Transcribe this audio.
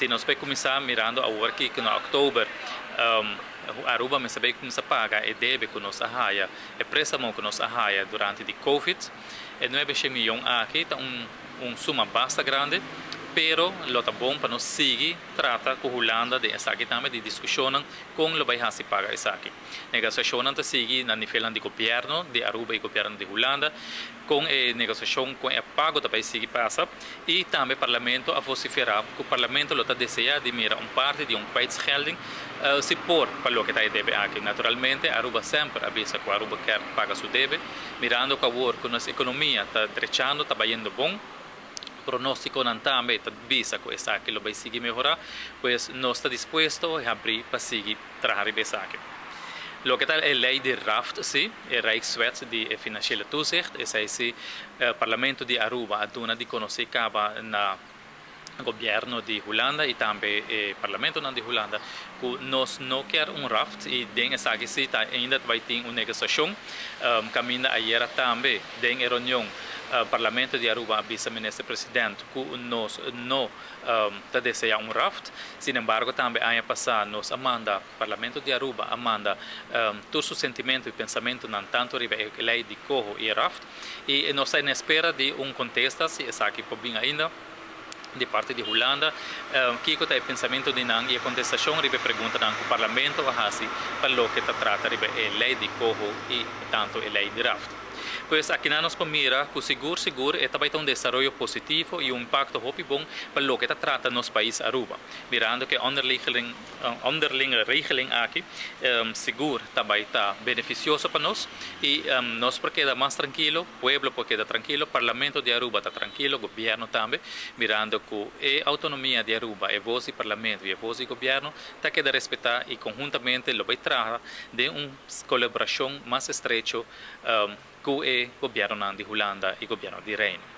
se nós vai começar mirando a hora que no outubro Aruba me sabe começar a pagar e deve com nossa raia e préstamo com nossa raia durante de Covid e 9 milhões aqui tá suma bastante grande. Pero lo tá bom para nós seguir trata com a Holanda de essa aqui também de discussão com o vai se pagar essa aqui. Negociação tá seguir na nível de governo de Aruba e governo de Holanda com a negociação com o pago também seguir passa e também o parlamento a vociferar que o parlamento lo tá deseja de mira parte de kwijtschelding se por para o que tá deve aqui. Naturalmente Aruba sempre avisa que Aruba quer pagar seu deve mirando que a nossa economia tá crescendo, tá indo bom. Pronóstico não também está visa que essa que lo vai seguir melhorar, pois não está disposto a abrir para seguir trabalhar essa aqui. Lo que tal é a lei de RAFT, sim, é Rijkswet de Financiële Toezicht, essa é o Parlamento de Aruba a dona de conhecer caba na governo de Holanda e também o Parlamento de Holanda que nós não quer RAFT e den essa aqui sim ainda vai ter uma negociação caminha ayer também den a reunião Parlamento de Aruba avisa ministro-presidente que nós não deseja RAFT, sin embargo também ano passado nós amanda Parlamento de Aruba amanda todo o sentimento e pensamento não tanto riba a lei de Coho e RAFT e nós estamos na espera de contesta se essa aqui por bem ainda de parte de Holanda, que é o pensamento de Nang e a contestação ribe pergunta Nang o Parlamento a hasi para o que trata ribe a lei de Coho e tanto a lei de RAFT. Pois aqui nós mira que seguro é também um desenvolvimento positivo e impacto muito bom para o que trata nos país Aruba. Mirando que underling regeling aqui seguro também está beneficioso para nós e nós porque dá mais tranquilo, pueblo porque dá tranquilo, parlamento de Aruba está tranquilo, governo também, mirando que a autonomia de Aruba, a voz do parlamento e a voz do governo está que respeitar e conjuntamente lo vai tratar de uma colaboração mais estreita com o governo de Holanda e o governo de Reino.